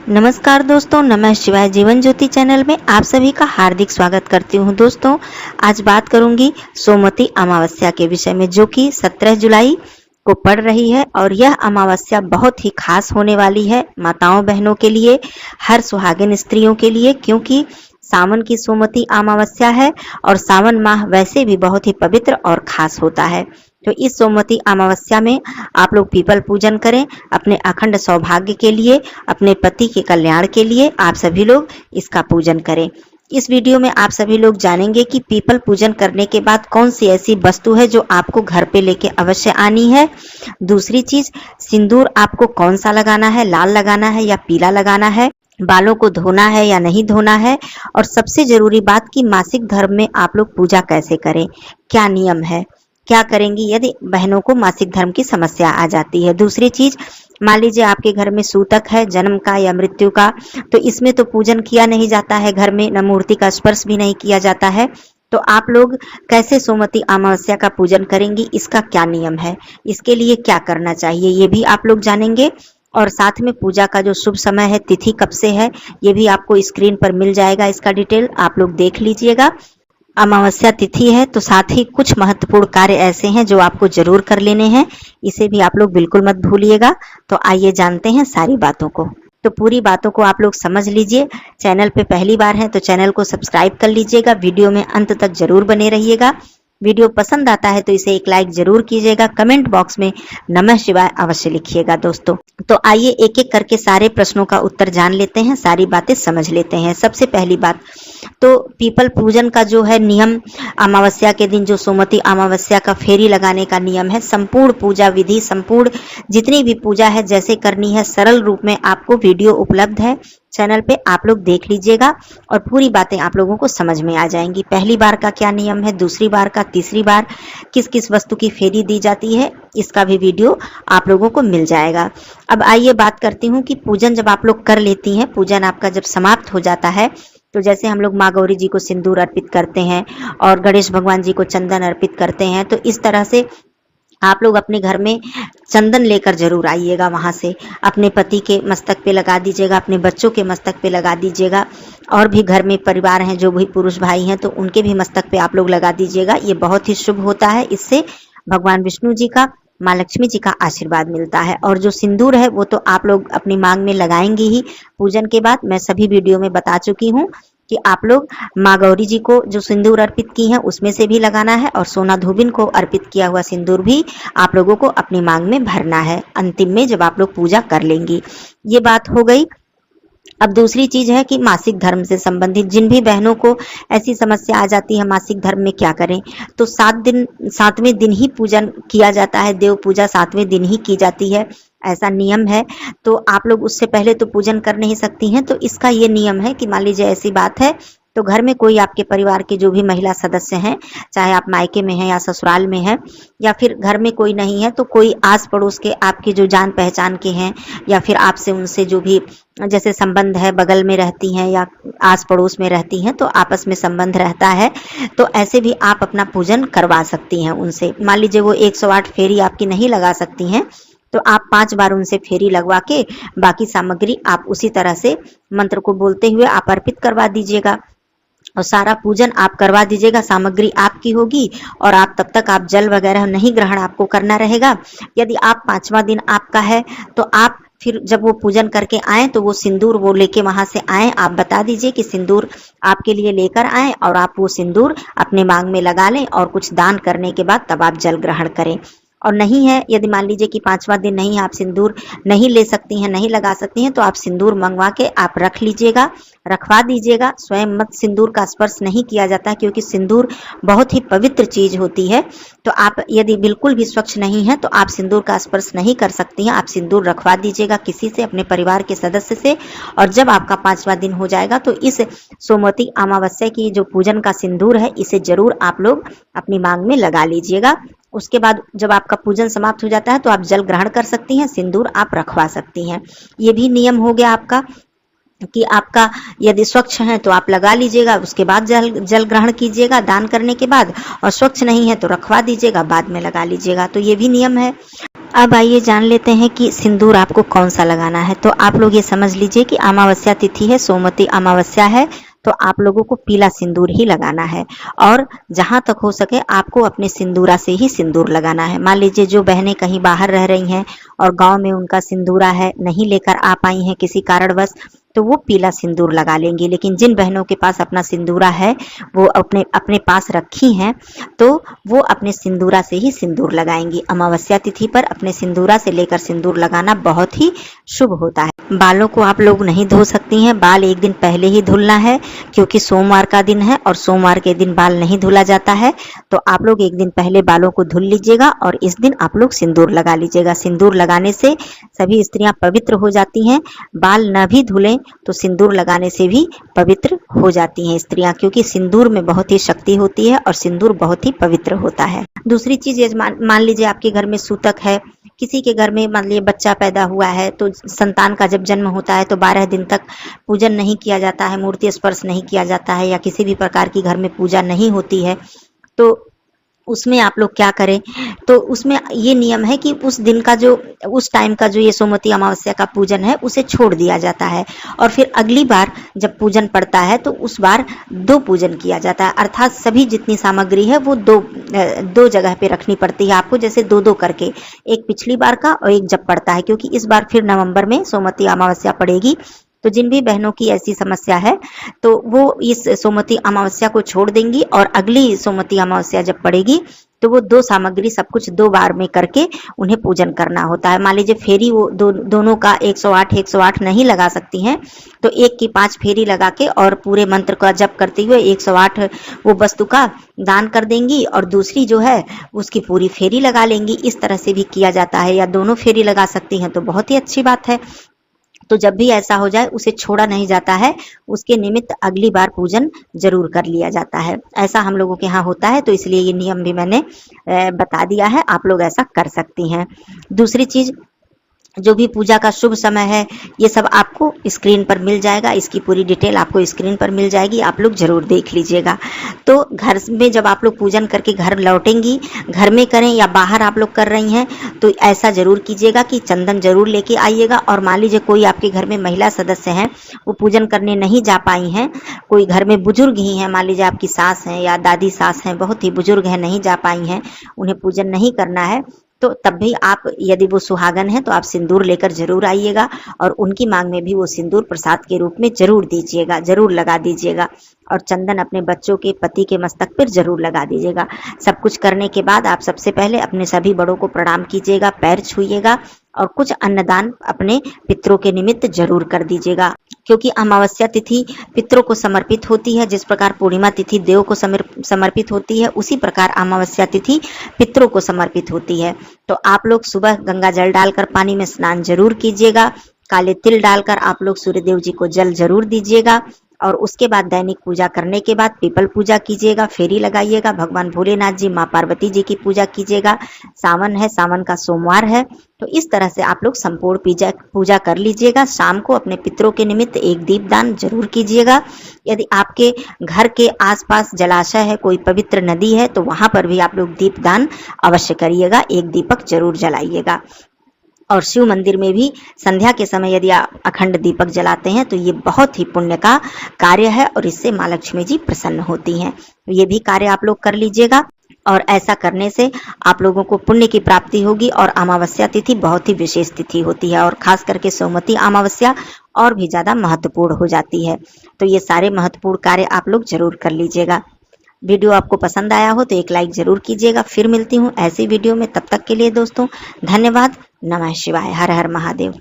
नमस्कार दोस्तों, नमः शिवाय जीवन ज्योति चैनल में आप सभी का हार्दिक स्वागत करती हूँ। दोस्तों, आज बात करूंगी सोमवती अमावस्या के विषय में, जो कि 17 जुलाई को पड़ रही है। और यह अमावस्या बहुत ही खास होने वाली है माताओं बहनों के लिए, हर सुहागिन स्त्रियों के लिए, क्योंकि सावन की सोमवती अमावस्या है और सावन माह वैसे भी बहुत ही पवित्र और खास होता है। तो इस सोमवती अमावस्या में आप लोग पीपल पूजन करें अपने अखंड सौभाग्य के लिए, अपने पति के कल्याण के लिए आप सभी लोग इसका पूजन करें। इस वीडियो में आप सभी लोग जानेंगे कि पीपल पूजन करने के बाद कौन सी ऐसी वस्तु है जो आपको घर पे लेके अवश्य आनी है। दूसरी चीज, सिंदूर आपको कौन सा लगाना है, लाल लगाना है या पीला लगाना है, बालों को धोना है या नहीं धोना है, और सबसे जरूरी बात कि मासिक धर्म में आप लोग पूजा कैसे करें, क्या नियम है, क्या करेंगी यदि बहनों को मासिक धर्म की समस्या आ जाती है। दूसरी चीज, मान लीजिए आपके घर में सूतक है जन्म का या मृत्यु का, तो इसमें तो पूजन किया नहीं जाता है, घर में न मूर्ति का स्पर्श भी नहीं किया जाता है। तो आप लोग कैसे सोमवती अमावस्या का पूजन करेंगी, इसका क्या नियम है, इसके लिए क्या करना चाहिए, ये भी आप लोग जानेंगे। और साथ में पूजा का जो शुभ समय है, तिथि कब से है, ये भी आपको स्क्रीन पर मिल जाएगा, इसका डिटेल आप लोग देख लीजिएगा। अमावस्या तिथि है तो साथ ही कुछ महत्वपूर्ण कार्य ऐसे हैं जो आपको जरूर कर लेने हैं, इसे भी आप लोग बिल्कुल मत भूलिएगा। तो आइए जानते हैं सारी बातों को। तो पूरी बातों को आप लोग समझ लीजिए। चैनल पे पहली बार हैं तो चैनल को सब्सक्राइब कर लीजिएगा, वीडियो में अंत तक जरूर बने रहिएगा। वीडियो पसंद आता है तो इसे एक लाइक जरूर कीजिएगा, कमेंट बॉक्स में नमः शिवाय अवश्य लिखिएगा दोस्तों। तो आइए एक एक करके सारे प्रश्नों का उत्तर जान लेते हैं, सारी बातें समझ लेते हैं। सबसे पहली बात तो पीपल पूजन का जो है नियम, अमावस्या के दिन जो सोमवती अमावस्या का फेरी लगाने का नियम है, संपूर्ण पूजा विधि, संपूर्ण जितनी भी पूजा है जैसे करनी है, सरल रूप में आपको वीडियो उपलब्ध है चैनल पे, आप लोग देख लीजिएगा और पूरी बातें आप लोगों को समझ में आ जाएंगी। पहली बार का क्या नियम है, दूसरी बार का, तीसरी बार किस किस वस्तु की फेरी दी जाती है, इसका भी वीडियो आप लोगों को मिल जाएगा। अब आइए बात करती हूँ कि पूजन जब आप लोग कर लेती हैं, पूजन आपका जब समाप्त हो जाता है, तो जैसे हम लोग माँ गौरी जी को सिंदूर अर्पित करते हैं और गणेश भगवान जी को चंदन अर्पित करते हैं, तो इस तरह से आप लोग अपने घर में चंदन लेकर जरूर आइएगा, वहां से अपने पति के मस्तक पे लगा दीजिएगा, अपने बच्चों के मस्तक पे लगा दीजिएगा, और भी घर में परिवार हैं जो भी पुरुष भाई हैं तो उनके भी मस्तक पे आप लोग लगा दीजिएगा। ये बहुत ही शुभ होता है, इससे भगवान विष्णु जी का, माँ लक्ष्मी जी का आशीर्वाद मिलता है। और जो सिंदूर है वो तो आप लोग अपनी मांग में लगाएंगे ही पूजन के बाद। मैं सभी वीडियो में बता चुकी हूँ कि आप लोग माँ गौरी जी को जो सिंदूर अर्पित की है उसमें से भी लगाना है, और सोना धोबिन को अर्पित किया हुआ सिंदूर भी आप लोगों को अपनी मांग में भरना है अंतिम में जब आप लोग पूजा कर लेंगी। ये बात हो गई। अब दूसरी चीज है कि मासिक धर्म से संबंधित जिन भी बहनों को ऐसी समस्या आ जाती है मासिक धर्म में क्या करें, तो 7वें दिन ही पूजन किया जाता है, देव पूजा 7वें दिन ही की जाती है, ऐसा नियम है। तो आप लोग उससे पहले तो पूजन कर नहीं सकती हैं। तो इसका ये नियम है कि मान लीजिए ऐसी बात है तो घर में कोई आपके परिवार के जो भी महिला सदस्य हैं, चाहे आप मायके में हैं या ससुराल में हैं, या फिर घर में कोई नहीं है तो कोई आस पड़ोस के आपके जो जान पहचान के हैं, या फिर आपसे उनसे जो भी जैसे संबंध है, बगल में रहती हैं या आस पड़ोस में रहती हैं तो आपस में संबंध रहता है, तो ऐसे भी आप अपना पूजन करवा सकती हैं उनसे। मान लीजिए वो 108 फेरी आपकी नहीं लगा सकती हैं तो आप 5 बार उनसे फेरी लगवा के बाकी सामग्री आप उसी तरह से मंत्र को बोलते हुए आप अर्पित करवा दीजिएगा और सारा पूजन आप करवा दीजिएगा। सामग्री आपकी होगी और आप तब तक आप जल वगैरह नहीं ग्रहण आपको करना रहेगा। यदि आप 5वां दिन आपका है तो आप फिर जब वो पूजन करके आए तो वो सिंदूर वो लेके वहां से आए, आप बता दीजिए कि सिंदूर आपके लिए लेकर आए और आप वो सिंदूर अपने मांग में लगा लें, और कुछ दान करने के बाद तब आप जल ग्रहण करें। और नहीं है, यदि मान लीजिए कि 5वां दिन नहीं, आप सिंदूर नहीं ले सकती हैं, नहीं लगा सकती हैं, तो आप सिंदूर मंगवा के आप रख लीजिएगा, रखवा दीजिएगा। स्वयं मत सिंदूर का स्पर्श नहीं किया जाता क्योंकि सिंदूर बहुत ही पवित्र चीज होती है। तो आप यदि बिल्कुल भी स्वच्छ नहीं है तो आप सिंदूर का स्पर्श नहीं कर सकती हैं। आप सिंदूर रखवा दीजिएगा किसी से, अपने परिवार के सदस्य से, और जब आपका 5वां दिन हो जाएगा तो इस सोमवती अमावस्या की जो पूजन का सिंदूर है इसे जरूर आप लोग अपनी मांग में लगा लीजिएगा। उसके बाद जब आपका पूजन समाप्त हो जाता है तो आप जल ग्रहण कर सकती हैं, सिंदूर आप रखवा सकती हैं। ये भी नियम हो गया आपका कि आपका यदि स्वच्छ है तो आप लगा लीजिएगा, उसके बाद जल ग्रहण कीजिएगा दान करने के बाद, और स्वच्छ नहीं है तो रखवा दीजिएगा, बाद में लगा लीजिएगा। तो ये भी नियम है। अब आइए जान लेते हैं कि सिंदूर आपको कौन सा लगाना है। तो आप लोग ये समझ लीजिए कि अमावस्या तिथि है, सोमवती अमावस्या है, तो आप लोगों को पीला सिंदूर ही लगाना है। और जहां तक हो सके आपको अपने सिंदूरा से ही सिंदूर लगाना है। मान लीजिए जो बहनें कहीं बाहर रह रही हैं और गांव में उनका सिंदूरा है, नहीं लेकर आ पाई हैं किसी कारणवश, तो वो पीला सिंदूर लगा लेंगी। लेकिन जिन बहनों के पास अपना सिंदूरा है, वो अपने अपने पास रखी हैं, तो वो अपने सिंदूरा से ही सिंदूर लगाएंगी। अमावस्या तिथि पर अपने सिंदूरा से लेकर सिंदूर लगाना बहुत ही शुभ होता है। बालों को आप लोग नहीं धो सकती हैं, बाल एक दिन पहले ही धुलना है, क्योंकि सोमवार का दिन है और सोमवार के दिन बाल नहीं धुला जाता है। तो आप लोग एक दिन पहले बालों को धुल लीजिएगा और इस दिन आप लोग सिंदूर लगा लीजिएगा। सिंदूर लगाने से सभी स्त्रियां पवित्र हो जाती हैं। बाल न भी धुलें तो सिंदूर लगाने से भी पवित्र हो जाती हैं स्त्रियां, क्योंकि सिंदूर में बहुत ही शक्ति होती है और सिंदूर बहुत ही पवित्र होता है। दूसरी चीज, मान लीजिए आपके घर में सूतक है, किसी के घर में मान लीजिए बच्चा पैदा हुआ है, तो संतान का जब जन्म होता है तो 12 दिन तक पूजन नहीं किया जाता है, मूर्ति स्पर्श नहीं किया जाता है, या किसी भी प्रकार की घर में पूजा नहीं होती है, तो उसमें आप लोग क्या करें, तो उसमें ये नियम है कि उस दिन का जो, उस टाइम का जो ये सोमवती अमावस्या का पूजन है उसे छोड़ दिया जाता है, और फिर अगली बार जब पूजन पड़ता है तो उस बार 2 पूजन किया जाता है। अर्थात सभी जितनी सामग्री है वो दो जगह पे रखनी पड़ती है आपको, जैसे 2-2 करके, एक पिछली बार का और एक जब पड़ता है, क्योंकि इस बार फिर नवंबर में सोमवती अमावस्या पड़ेगी। तो जिन भी बहनों की ऐसी समस्या है तो वो इस सोमवती अमावस्या को छोड़ देंगी, और अगली सोमवती अमावस्या जब पड़ेगी तो वो 2 सामग्री सब कुछ 2 बार में करके उन्हें पूजन करना होता है। मान लीजिए फेरी वो दोनों का 108 नहीं लगा सकती हैं, तो एक की 5 फेरी लगा के और पूरे मंत्र का जप करते हुए 108 वो वस्तु का दान कर देंगी, और दूसरी जो है उसकी पूरी फेरी लगा लेंगी। इस तरह से भी किया जाता है, या दोनों फेरी लगा सकती हैं तो बहुत ही अच्छी बात है। तो जब भी ऐसा हो जाए उसे छोड़ा नहीं जाता है, उसके निमित्त अगली बार पूजन जरूर कर लिया जाता है। ऐसा हम लोगों के यहाँ होता है, तो इसलिए ये नियम भी मैंने बता दिया है, आप लोग ऐसा कर सकती हैं। दूसरी चीज, जो भी पूजा का शुभ समय है ये सब आपको स्क्रीन पर मिल जाएगा, इसकी पूरी डिटेल आपको स्क्रीन पर मिल जाएगी, आप लोग जरूर देख लीजिएगा। तो घर में जब आप लोग पूजन करके घर लौटेंगी, घर में करें या बाहर आप लोग कर रही हैं, तो ऐसा जरूर कीजिएगा कि चंदन जरूर लेके आइएगा। और मान लीजिए कोई आपके घर में महिला सदस्य हैं, वो पूजन करने नहीं जा पाई हैं, कोई घर में बुजुर्ग ही हैं, मान लीजिए आपकी सास हैं या दादी सास हैं, बहुत ही बुजुर्ग हैं, नहीं जा पाई हैं, उन्हें पूजन नहीं करना है, तो तब भी आप, यदि वो सुहागन है तो आप सिंदूर लेकर जरूर आइएगा, और उनकी मांग में भी वो सिंदूर प्रसाद के रूप में जरूर दीजिएगा, जरूर लगा दीजिएगा। और चंदन अपने बच्चों के, पति के मस्तक पर जरूर लगा दीजिएगा। सब कुछ करने के बाद आप सबसे पहले अपने सभी बड़ों को प्रणाम कीजिएगा, पैर छूइएगा, और कुछ अन्नदान अपने पितरों के निमित्त जरूर कर दीजिएगा, क्योंकि अमावस्या तिथि पितरों को समर्पित होती है। जिस प्रकार पूर्णिमा तिथि देव को समर्पित होती है, उसी प्रकार अमावस्या तिथि पितरों को समर्पित होती है। तो आप लोग सुबह गंगा जल डालकर पानी में स्नान जरूर कीजिएगा, काले तिल डालकर आप लोग सूर्यदेव जी को जल जरूर दीजिएगा, और उसके बाद दैनिक पूजा करने के बाद पीपल पूजा कीजिएगा, फेरी लगाइएगा, भगवान भोलेनाथ जी, माँ पार्वती जी की पूजा कीजिएगा। सावन है, सावन का सोमवार है, तो इस तरह से आप लोग संपूर्ण पूजा कर लीजिएगा। शाम को अपने पितरों के निमित्त एक दीपदान जरूर कीजिएगा। यदि आपके घर के आसपास जलाशय है, कोई पवित्र नदी है, तो वहां पर भी आप लोग दीपदान अवश्य करिएगा, एक दीपक जरूर जलाइएगा। और शिव मंदिर में भी संध्या के समय यदि आप अखंड दीपक जलाते हैं तो ये बहुत ही पुण्य का कार्य है, और इससे माँ लक्ष्मी जी प्रसन्न होती हैं। तो ये भी कार्य आप लोग कर लीजिएगा, और ऐसा करने से आप लोगों को पुण्य की प्राप्ति होगी। और अमावस्या तिथि बहुत ही विशेष तिथि होती है, और खास करके सोमवती अमावस्या और भी ज्यादा महत्वपूर्ण हो जाती है। तो ये सारे महत्वपूर्ण कार्य आप लोग जरूर कर लीजिएगा। वीडियो आपको पसंद आया हो तो एक लाइक जरूर कीजिएगा। फिर मिलती हूँ ऐसी वीडियो में, तब तक के लिए दोस्तों धन्यवाद। नमः शिवाय। हर हर महादेव।